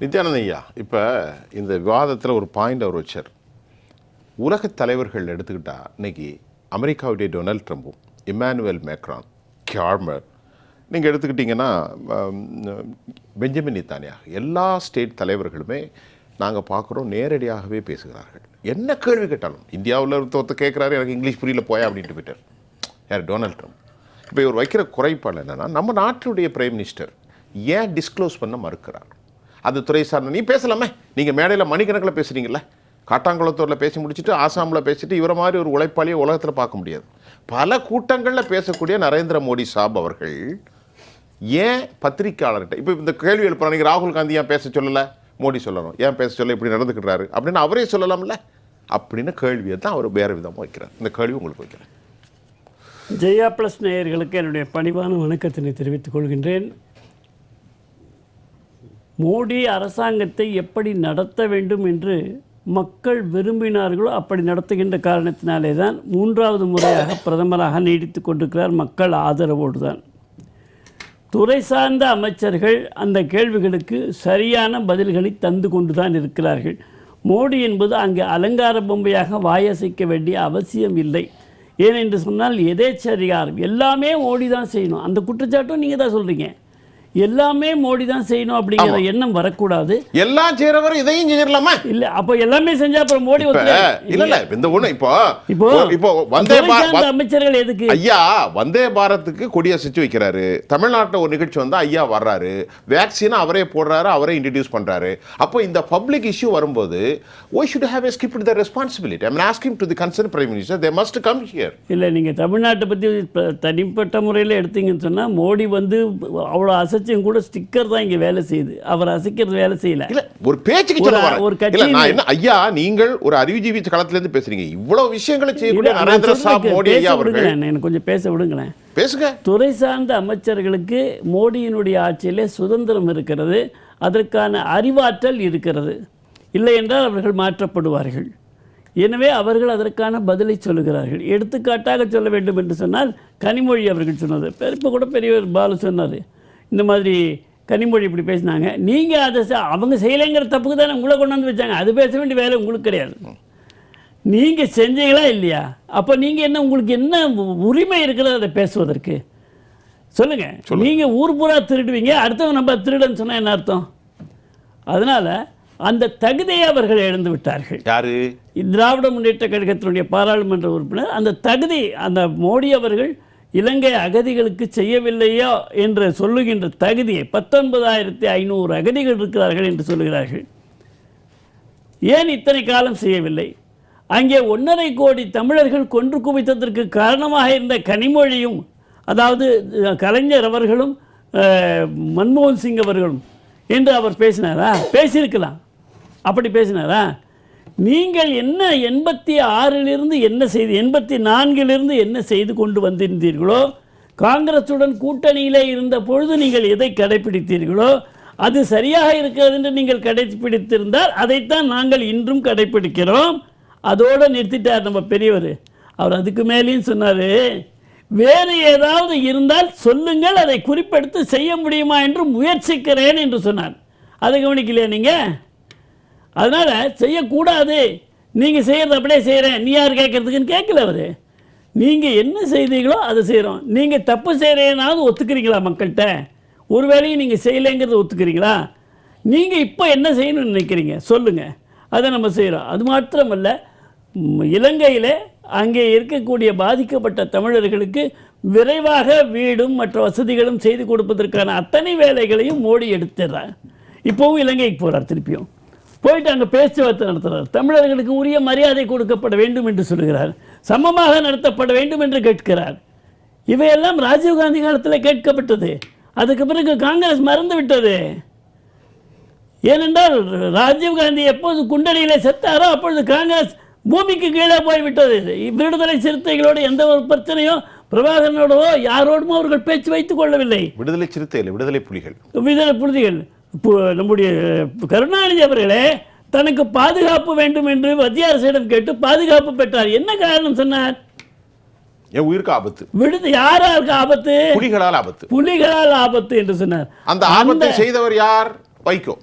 நித்யானந்த ஐயா, இப்போ இந்த விவாதத்தில் ஒரு பாயிண்ட் அவர் வச்சார். உலக தலைவர்கள் எடுத்துக்கிட்டா இன்னைக்கு அமெரிக்காவுடைய டொனால்ட் ட்ரம்ப்பும் இம்மானுவேல் மேக்ரான், கியார்மர், நீங்கள் எடுத்துக்கிட்டிங்கன்னா பெஞ்சமின் நெத்தன்யாஹூ, எல்லா ஸ்டேட் தலைவர்களுமே நாங்கள் பார்க்குறோம் நேரடியாகவே பேசுகிறார்கள். என்ன கேள்வி கேட்டாலும் இந்தியாவில் ஒருத்தர் கேட்குறாரு, எனக்கு இங்கிலீஷ் புரியல போயா அப்படின்ட்டு போயிட்டார். யார்? Donald Trump. இப்போ இவர் வைக்கிற குறைபாடு என்னென்னா, நம்ம நாட்டுடைய பிரைம் மினிஸ்டர் ஏன் டிஸ்க்ளோஸ் பண்ண மறுக்கிறார்? அது துறை சார்ந்த நீ பேசலாமே. நீங்கள் மேடையில் மணிக்கணக்கில் பேசுகிறீங்களே, காட்டாங்குளத்தூரில் பேசி முடிச்சுட்டு ஆசாமில் பேசிட்டு இவரை மாதிரி ஒரு உழைப்பாளியை உலகத்தில் பார்க்க முடியாது. பல கூட்டங்களில் பேசக்கூடிய நரேந்திர மோடி சாப் அவர்கள் ஏன் பத்திரிக்கையாளர்கிட்ட இப்போ இந்த கேள்வி எழுப்புறாங்க, ராகுல் காந்தி ஏன் பேச சொல்லலை, மோடி சொல்லணும், ஏன் பேச சொல்ல இப்படி நடந்துக்கிறாரு அப்படின்னு அவரே சொல்லலாம்ல அப்படின்னு கேள்வியை தான் அவர் வேறு விதமாக வைக்கிறார். இந்த கேள்வி உங்களுக்கு வைக்கிறேன். ஜெயா ப்ளஸ் நேயர்களுக்கு என்னுடைய பணிவான வணக்கத்தினை தெரிவித்துக் கொள்கின்றேன். மோடி அரசாங்கத்தை எப்படி நடத்த வேண்டும் என்று மக்கள் விரும்பினார்களோ அப்படி நடத்துகின்ற காரணத்தினாலே தான் 3வது முறையாக பிரதமராக நீடித்து கொண்டிருக்கிறார். மக்கள் ஆதரவோடு தான். துறை சார்ந்த அமைச்சர்கள் அந்த கேள்விகளுக்கு சரியான பதில்களை தந்து கொண்டு தான் இருக்கிறார்கள். மோடி என்பது அங்கே அலங்கார பொம்மையாக வாயசைக்க வேண்டிய அவசியம் இல்லை. ஏனென்று சொன்னால் எதேச்சதிகாரம் எல்லாமே மோடி தான் செய்யணும். அந்த குற்றச்சாட்டும் நீங்கள் தான் சொல்கிறீங்க. எல்லாமே மோடி தான் செய்யணும் அப்படிங்கிற எண்ணம் வரக்கூடாது. எல்லாம் செய்யறவர் இதையும் செஞ்சிடலாமா? இல்ல, அப்ப எல்லாமே செஞ்சா அப்புறம் மோடி இல்ல இந்த ஒண்ணு இப்போ வந்தே பாரத் அமைச்சர்கள் எதுக்கு ஐயா வந்தே பாரத்துக்கு கொடியசைச்சு வைக்கிறாரு. தமிழ்நாட்டில் ஒரு நிகழ்ச்சி வந்தா ஐயா வர்றாரு, வேக்சினை அவரே போடுறாரு, அவரே இன்ட்ரடியூஸ் பண்றாரு. அப்போ இந்த பப்ளிக் இஷ்யூ வரும்போது why should have skipped the responsibility? I am asking to the concerned prime minister, they must come here. இல்ல, நீங்க தமிழ்நாட்டை பத்தி தனிப்பட்ட முறையில் எடுத்தீங்கன்னு சொன்னா மோடி வந்து அவ்வளவு கூட ஸ்டிக்கர் தான் இங்க வேலை செய்யுது. அவர் அசைக்கிறது வேலை செய்யல. இல்ல, ஒரு பேச்சுக்கு சொல்ல வரேன். ஒரு கட்சி நான் என்ன ஐயா, நீங்கள் ஒரு அறிவுஜீவி களத்துல இருந்து பேசுறீங்க. இவ்வளவு விஷயங்களை செய்யக்கூடிய நரேந்திர சாப் மோடி ஐயா அவர்கள், எனக்கு கொஞ்சம் பேச விடுங்களேன். பேசுங்க. துறை சார்ந்த அமைச்சர்களுக்கு மோடியினுடைய ஆட்சியிலே சுதந்திரம் இருக்கிறது, அதற்கான அறிவாற்றல் இருக்கிறது. இல்லை என்றால் அவர்கள் மாற்றப்படுவார்கள். எனவே அவர்கள் அதற்கான பதிலை சொல்லுகிறார்கள். எடுத்துக்காட்டாக சொல்ல வேண்டும் என்று சொன்னால் கனிமொழி அவர்கள் சொன்னது. இப்போ கூட பெரியவர் பாலு சொன்னார், இந்த மாதிரி கனிமொழி இப்படி பேசினாங்க, நீங்கள் அதை அவங்க செய்யலைங்கிற தப்புக்கு தானே உங்களை கொண்டாந்து வச்சாங்க. அது பேச வேண்டிய வேலை உங்களுக்கு கிடையாது. நீங்கள் செஞ்சீங்களா இல்லையா? அப்போ நீங்கள் என்ன, உங்களுக்கு என்ன உரிமை இருக்கிறது அதை பேசுவதற்கு? சொல்லுங்கள். நீங்கள் ஊர் பூரா திருடுவீங்க, அடுத்தவங்க நம்ம திருடன்னு சொன்னால் என்ன அர்த்தம்? அதனால் அந்த தகுதியை அவர்கள் இழந்து விட்டார்கள். யாரு? திராவிட முன்னேற்ற கழகத்தினுடைய பாராளுமன்ற உறுப்பினர். அந்த தகுதி அந்த மோடி அவர்கள் இலங்கை அகதிகளுக்கு செய்யவில்லையோ என்று சொல்லுகின்ற தகுதியை 19,500 அகதிகள் இருக்கிறார்கள் என்று சொல்லுகிறார்கள். ஏன் இத்தனை காலம் செய்யவில்லை? அங்கே 1.5 கோடி தமிழர்கள் கொன்று குவித்ததற்கு காரணமாக இருந்த கனிமொழியும், அதாவது கலைஞர் அவர்களும் மன்மோகன் சிங் அவர்களும் என்று அவர் பேசினாரா? பேசியிருக்கலாம். அப்படி பேசினாரா? நீங்கள் என்ன 86லிருந்து என்ன செய்து 84லிருந்து என்ன செய்து கொண்டு வந்திருந்தீர்களோ, காங்கிரசுடன் கூட்டணியிலே இருந்த பொழுது நீங்கள் எதை கடைபிடித்தீர்களோ அது சரியாக இருக்கிறது என்று நீங்கள் கடைபிடித்திருந்தால் அதைத்தான் நாங்கள் இன்றும் கடைபிடிக்கிறோம். அதோடு நிறுத்திட்டார் நம்ம பெரியவர். அவர் அதுக்கு மேலேயும் சொன்னார், வேறு ஏதாவது இருந்தால் சொல்லுங்கள், அதை குறிப்பெடுத்து செய்ய முடியுமா என்று முயற்சிக்கிறேன் என்று சொன்னார். அதை கவனிக்கலையா நீங்கள்? அதனால் செய்யக்கூடாது, நீங்கள் செய்கிறது அப்படியே செய்கிறேன், நீ யார் கேட்குறதுக்குன்னு கேட்கல அவர். நீங்கள் என்ன செய்தீங்களோ அதை செய்கிறோம். நீங்கள் தப்பு செய்கிறேனாவது ஒத்துக்கிறீங்களா மக்கள்கிட்ட? ஒரு வேலையும் நீங்கள் செய்யலைங்கிறத ஒத்துக்கிறீங்களா? நீங்கள் இப்போ என்ன செய்யணும்னு நினைக்கிறீங்க சொல்லுங்கள், அதை நம்ம செய்கிறோம். அது மாத்திரமல்ல, இலங்கையில் அங்கே இருக்கக்கூடிய பாதிக்கப்பட்ட தமிழர்களுக்கு விரைவாக வீடும் மற்ற வசதிகளும் செய்து கொடுப்பதற்கான அத்தனை வேலைகளையும் மோடி எடுத்துடுறார். இப்போவும் இலங்கைக்கு போகிறார், திருப்பியும் போயிட்டு அங்கே பேச்சுவார்த்தை நடத்துகிறார். தமிழர்களுக்கு உரிய மரியாதை கொடுக்கப்பட வேண்டும் என்று சொல்கிறார், சமமாக நடத்தப்பட வேண்டும் என்று கேட்கிறார். இவையெல்லாம் ராஜீவ்காந்தி காலத்தில் கேட்கப்பட்டது. அதுக்கு பிறகு காங்கிரஸ் மறந்து விட்டது. ஏனென்றால் ராஜீவ்காந்தி எப்போது குண்டடியில் செத்தாரோ அப்பொழுது காங்கிரஸ் பூமிக்கு கீழே போய்விட்டது. விடுதலை சிறுத்தைகளோடு எந்த ஒரு பிரச்சனையோ பிரபாகரனோடவோ யாரோடுமோ அவர்கள் பேச்சு வைத்துக் கொள்ளவில்லை. விடுதலை சிறுத்தைகள், விடுதலை புலிகள் நம்முடைய கருணாநிதி அவர்களே தனக்கு பாதுகாப்பு வேண்டும் என்று மத்திய அரசிடம் கேட்டு பாதுகாப்பு பெற்றார். என்ன காரணம் சொன்னார்? என் உயிருக்கு ஆபத்து. விடுது யாராருக்கு ஆபத்து? புலிகளால் ஆபத்து. புலிகளால் ஆபத்து என்று சொன்னார். அந்த ஆபத்தை செய்தவர் யார்? வைகோ.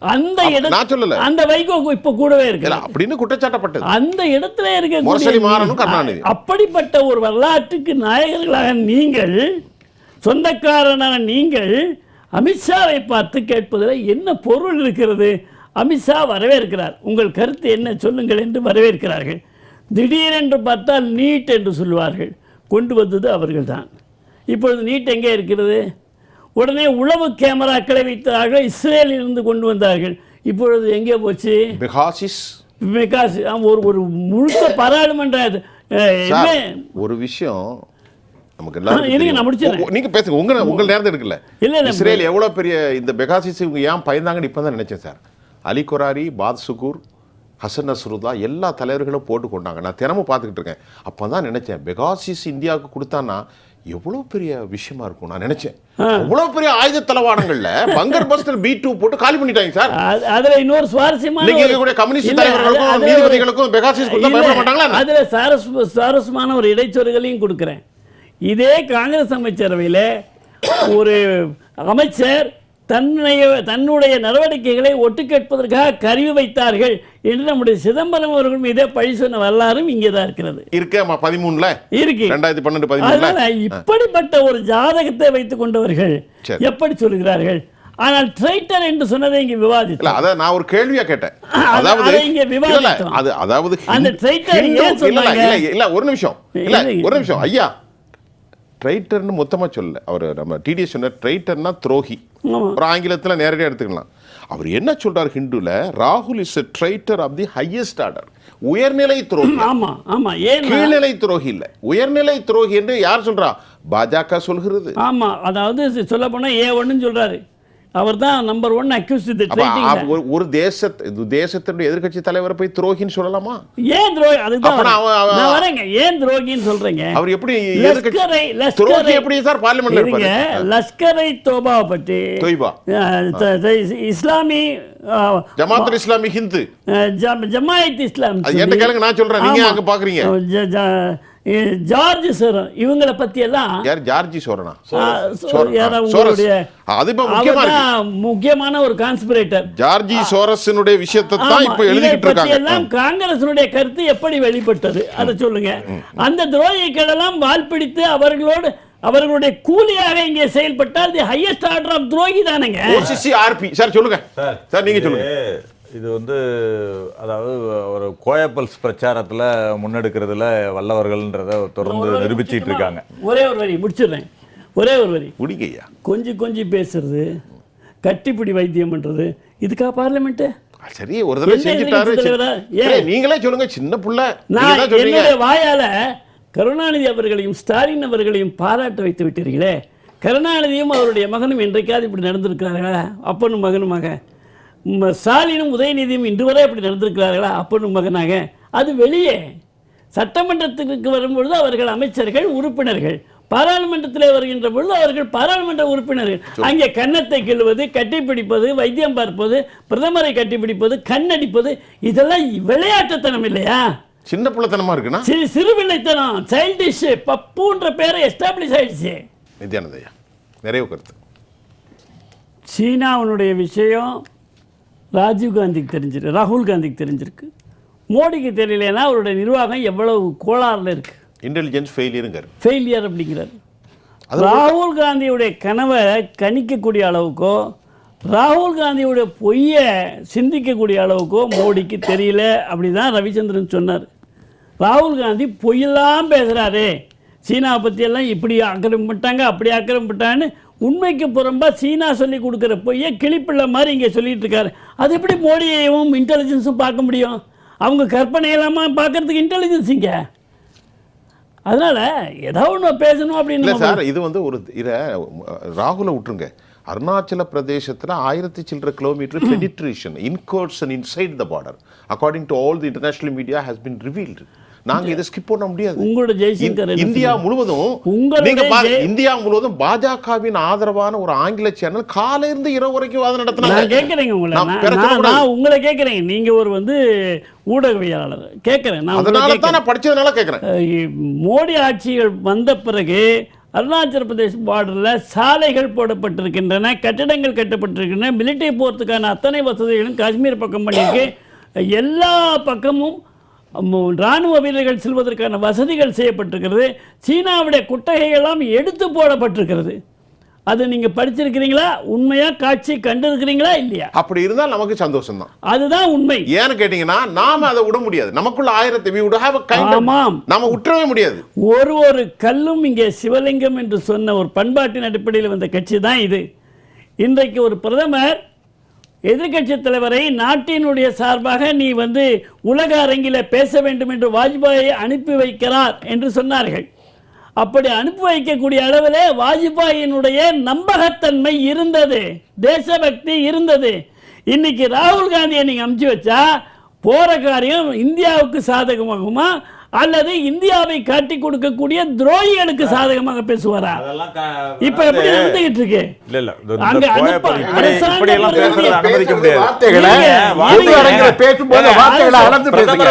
அந்த நான் சொல்லல. அந்த வைகோ இப்ப கூடவே இருக்கு அப்படின்னு குற்றச்சாட்டப்பட்டது. அந்த இடத்துல முரசொலி மாறனும் கருணாநிதி. அப்படிப்பட்ட ஒரு வரலாற்றுக்கு நாயகர்களாக நீங்கள், சொந்தக்காரனான நீங்கள் அமித்ஷாவை பார்த்து கேட்பதில் என்ன பொருள் இருக்கிறது? அமித்ஷா வரவேற்கிறார், உங்கள் கருத்து என்ன சொல்லுங்கள் என்று வரவேற்கிறார்கள். திடீரென்று பார்த்தால் நீட் என்று சொல்லுவார்கள். கொண்டு வந்தது அவர்கள்தான். இப்பொழுது நீட் எங்கே இருக்கிறது? உடனே உளவு கேமராக்களை வைத்தார்கள், இஸ்ரேலில் இருந்து கொண்டு வந்தார்கள். இப்பொழுது எங்கே போச்சு? ஒரு முழுக்க பாராளுமன்ற ஒரு விஷயம் நமக்கு எல்லாரும் நீங்க பேசுங்க, உங்க நேரம் எடுக்கல. இஸ்ரேல் எவ்வளவு பெரிய இந்த பெகாசிஸ் இவங்க ஏன் பயந்தாங்கன்னு இப்பதான் நினைச்சேன் சார். அலி கொராரி, பாத் சுகூர், ஹசன் நஸ்ருல்லா எல்லா தலைவர்களும் போட்டு கொண்டாங்க. நான் தினமும் பார்த்துக்கிட்டு இருக்கேன். அப்போ தான் நினைச்சேன், பெகாசிஸ் இந்தியாவுக்கு கொடுத்தான்னா எவ்வளோ பெரிய விஷயமா இருக்கும். நான் நினைச்சேன் அவ்வளோ பெரிய ஆயுத தளவாடங்கள்ல பங்கர் பஸ்டர் B2 போட்டு காலி பண்ணிட்டாங்க சார். அதுல இன்னொரு சுவாரஸ்யமான கம்யூனிஸ்ட் தலைவர்களுக்கும் நீதிபதிகளுக்கும் பெகாசிஸ் கொடுத்தா பயப்பட மாட்டாங்களா? அதுல சுவாரஸ்யமான ஒரு இடைச்சொல்களையும் கொடுக்குறேன். இதே காங்கிரஸ் அமைச்சரவையில் ஒரு அமைச்சர் தன்னுடைய நடவடிக்கைகளை ஒட்டு கேட்பதற்காக கருவி வைத்தார்கள் என்று நம்முடைய சிதம்பரம் அவர்கள் மீதே பழி சொன்ன வரலாறும் இங்கே தான் இருக்கிறது. இருக்கு 13ல இருக்கு 2012-13. இப்படிப்பட்ட ஒரு ஜாதகத்தை வைத்துக் கொண்டவர்கள் எப்படி சொல்கிறார்கள்? ஆனால் ட்ரைட்டர் என்று சொன்னதை இங்கே விவாதித்தோம். அத நான் ஒரு கேள்வியா கேட்டேன். அதாவது இங்கே விவாதித்தோம். அதாவது அந்த ட்ரைட்டர் ஏன் சொன்னாங்க? இல்ல ஒரு நிமிஷம் ஐயா, ட்ரைட்டர்னு மொத்தமாக சொல்ல அவர் நம்ம டிடிஎஸ் சொன்னார். ட்ரைட்டர்னா துரோகி, ஒரு ஆங்கிலத்தில் நேரடியாக எடுத்துக்கலாம். அவர் என்ன சொல்றார் ஹிந்துல? ராகுல் is a traitor of the highest order. உயர்நிலை துரோகி. ஆமா ஆமா, ஏன் கீழ்நிலை துரோகி இல்ல, உயர்நிலை துரோகி என்று யார் சொல்றா? பாஜக சொல்கிறது. ஆமா, அதாவது சொல்ல போனா A1 சொல்றாரு. அவர் தான் நம்பர் 1 அக்யூஸ்ட். ஒரு தேசத்தினுடைய எதிர்க்கட்சி தலைவரை போய் துரோகின்னு சொல்லலாமா? ஏன் துரோகி? அதுதான் நான் வரேங்க. ஏன் துரோகின்னு சொல்றீங்க? அவர் எப்படி துரோகி எப்படி சார் பார்லிமெண்ட்ல இருப்பாரு? லஷ்கரை தோபா பற்றி, இஸ்லாமி ஜமாத் இஸ்லாமி ஹிந்து, ஜமாயத் இஸ்லாம் என்ன கேளுங்க, நான் சொல்றேன், நீங்க அங்க பாக்குறீங்க. ஜார்ஜ் சோரன் இவங்களை பத்தி எல்லாம். யார் ஜார்ஜ் சோரனா? முக்கியமான ஒரு கான்ஸ்பிரேட்டர் ஜார்ஜ் சோரஸினுடைய விஷயத்தை தான் இப்ப எழுதிட்டு இருக்காங்க. எல்லாம் காங்கிரஸினுடைய கருத்து எப்படி வெளிப்பட்டது அதை சொல்லுங்க. அந்த துரோகிகளெல்லாம் வால் பிடித்து அவர்களுடைய கூலியாக இங்கே செயல்பட்டால் தி ஹையஸ்ட் ஆர்டர் ஆஃப் துரோகி தானேங்க. OCCRP சார் சொல்லுங்க சார், நீங்க சொல்லுங்க. இது அதாவது ஒரு கோயப்பல்ஸ் பிரச்சாரத்தில் முன்னெடுக்கிறதுல வல்லவர்கள்ன்றத தொடர்ந்து நிரூபிச்சிட்டு இருக்காங்க. ஒரே ஒரு வரி முடிச்சிடுறேன். முடிங்கய்யா. கொஞ்சம் பேசுறது, கட்டிப்பிடி வைத்தியம் பண்றது, இதுக்கா பார்லிமெண்ட்? சரி, ஒரு தடவை செஞ்சுட்டாரு. நீங்களே சொல்லுங்க, சின்ன புள்ள. நான் என்னுடைய வாயால கருணாநிதி அவர்களையும் ஸ்டாலின் அவர்களையும் பாராட்ட வைத்து விட்டீர்களே. கருணாநிதியும் அவருடைய மகனும் என்றைக்காவது இப்படி நடந்திருக்கிறார்களா? அப்பனும் மகனுமாக. ஸ்டாலினும் உதயநிதியும் இன்று வரை அப்படி நடந்திருக்கிறார்களா? அப்பனும் மகனாக. அது வெளியே சட்டமன்றத்துக்கு வரும்பொழுது அவர்கள் அமைச்சர்கள், உறுப்பினர்கள். பாராளுமன்றத்தில் வருகின்ற பொழுது அவர்கள் பாராளுமன்ற உறுப்பினர்கள். அங்கே கன்னத்தை கிள்ளுவது, கட்டிப்பிடிப்பது, வைத்தியம் பார்ப்பது, பிரதமரை கட்டிப்பிடிப்பது, கண்ணடிப்பது, இதெல்லாம் விளையாட்டுத்தனம் இல்லையா? சின்ன பிள்ளைத்தனமா இருக்குன்னா சிறுபிள்ளைத்தனம், சைல்டிஷ், பப்புன்ற பேரை எஸ்டாப்ளிஷ் ஆயிடுச்சு. நித்யானந்தையா நிறைய கருத்து. சீனாவுடைய விஷயம் ராஜீவ் காந்திக்கு தெரிஞ்சிருக்கு, ராகுல் காந்திக்கு தெரிஞ்சிருக்கு. மோடிக்கு தெரியலன்னா அவருடைய நிர்வாகம் எவ்வளவு கோளாறுல இருக்கு. இன்டெலிஜென்ஸ் ஃபெயிலியர் அப்படிங்கிறார். ராகுல் காந்தியுடைய கனவை கணிக்கக்கூடிய அளவுக்கோ, ராகுல் காந்தியுடைய பொய்யை சிந்திக்கக்கூடிய அளவுக்கோ மோடிக்கு தெரியல. அப்படிதான் ரவிச்சந்திரன் சொன்னார். ராகுல் காந்தி பொய்யெல்லாம் பேசுகிறாரு, சீனாவை பற்றியெல்லாம் இப்படி ஆக்கிரமிப்பட்டாங்க, அப்படி ஆக்கிரமிப்பட்டான்னு உண்மைக்கு புறம்பா சீனா சொல்லி கொடுக்குற பொய்யை கிளிப்பிள்ளை மாதிரி இங்கே சொல்லிட்டு இருக்காரு. அது எப்படி மோடியையும் இன்டெலிஜென்ஸும் பார்க்க முடியும்? அவங்க கற்பனை இல்லாமல் பார்க்கறதுக்கு இன்டெலிஜென்ஸ் இங்க. அதனால ஏதாவது ஒன்று பேசணும் அப்படின்னு சார். இது ஒரு இதை ராகுலை விட்டுருங்க. அருணாச்சல பிரதேசத்தில் 1000 சில்லற kilometre penetration incursion inside the border according to all the international media has been revealed. நாங்க இதை ஸ்கிப் பண்ண முடியாது. உங்களோட ஜெய்சங்கர் இந்தியா முழுவதும் இந்தியா முழுவதும் பாஜகவின் ஆதரவான ஒரு ஆங்கில சேனல் காலையில இருந்து இரவு வரைக்கும் வாதம் நடத்தினாங்க. நான் கேட்கிறேங்க உங்களை கேட்கிறேன். நீங்க ஒரு ஊடகவியலாளர் கேட்கிறேன். அதனால தான் நான் படிச்சதுனால கேட்கிறேன். மோடி ஆட்சிகள் வந்த பிறகு அருணாச்சல பிரதேஷ் பார்டரில் சாலைகள் போடப்பட்டிருக்கின்றன, கட்டடங்கள் கட்டப்பட்டிருக்கின்றன, மிலிட்டரி போகிறதுக்கான அத்தனை வசதிகளும் காஷ்மீர் பக்கம் பண்ணியிருக்கு. எல்லா பக்கமும் இராணுவ வீரர்கள் செல்வதற்கான வசதிகள் செய்யப்பட்டிருக்கிறது. சீனாவுடைய குத்தகைகள்லாம் எடுத்து போடப்பட்டிருக்கிறது. அது நீங்க படிச்சிருக்கிறீங்களா? உண்மையா காட்சி கண்டிருக்கிறீங்களா இல்லையா? அப்படி இருந்தால் நமக்கு சந்தோஷம் தான். அதுதான் உண்மை. ஏன்னு கேட்டீங்கன்னா நாம அதை விட முடியாது. நமக்குள்ள 1000 we would have a kind of நாம உற்றவே முடியாது. ஒரு கல்லும் இங்கே சிவலிங்கம் என்று சொன்ன ஒரு பண்பாட்டின் அடிப்படையில் வந்த கட்சி தான் இது. இன்றைக்கு ஒரு பிரதமர் எதிர்கட்சி தலைவரை நாட்டினுடைய சார்பாக நீ உலக அரங்கில பேச வேண்டும் என்று வாஜ்பாயை அனுப்பி வைக்கிறார் என்று சொன்னார்கள். அப்படி அனுப்பி வைக்கக்கூடிய அளவிலே வாஜ்பாயினுடைய நம்பகத்தன்மை இருந்தது, தேசபக்தி இருந்தது. இன்னைக்கு ராகுல் காந்தியை நீங்க அனுப்பிச்சு வச்சா போற காரியம் இந்தியாவுக்கு சாதகமாகுமா அல்லது இந்தியாவை காட்டி கொடுக்கக்கூடிய துரோகிகளுக்கு சாதகமாக பேசுவாரா? இப்ப எப்படி நடந்துகிட்டு இருக்கு? அங்க இப்படி எல்லாம் பேசுறது அனுமதிக்க முடியாது. பேசும்போது வார்த்தைகளை அளந்து பேசுங்க.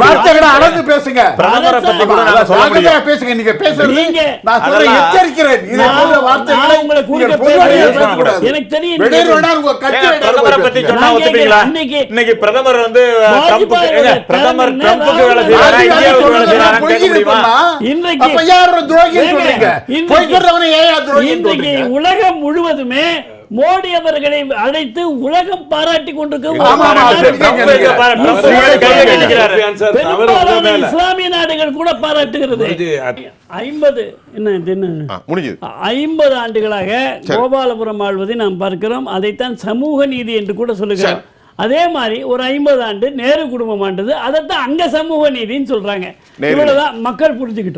வார்த்தைகளை அளந்து பேசுங்க. பிரதமரை பத்தி கூட நான் சொல்ல முடியாது. பேசுங்க. நீங்க பேசுறது நான் சொல்றேன், எச்சரிக்கிறேன். இதை போன்ற வார்த்தைகளை உங்களுக்கு எனக்கு தெரியும். பிரதமரை பத்தி சொன்னா ஒத்துப்பீங்களா? இன்னைக்கு பிரதமர் ட்ரம்புக்கு வேலை செய்யறாரா, இந்தியாவுக்கு வேலை செய்யறாரான்னு கேட்க முடியுமா? இன்றைக்கு உலகம் முழுவதுமே மோடி அவர்களை அழைத்து உலகம் பாராட்டி கொண்டிருக்க இஸ்லாமிய நாடுகள் கூட பாராட்டுகிறது. 50 ஆண்டுகளாக கோபாலபுரம் ஆள்வதை நாம் பார்க்கிறோம். அதைத்தான் சமூக நீதி என்று கூட சொல்லுகிறோம். அதே மாதிரி ஒரு 50 ஆண்டு நேரு குடும்பம் ஆண்டது, அதைத்தான் அங்க சமூக நீதின்னு சொல்றாங்க. இவ்வளவுதான் மக்கள் புரிஞ்சுக்கிட்டோம்.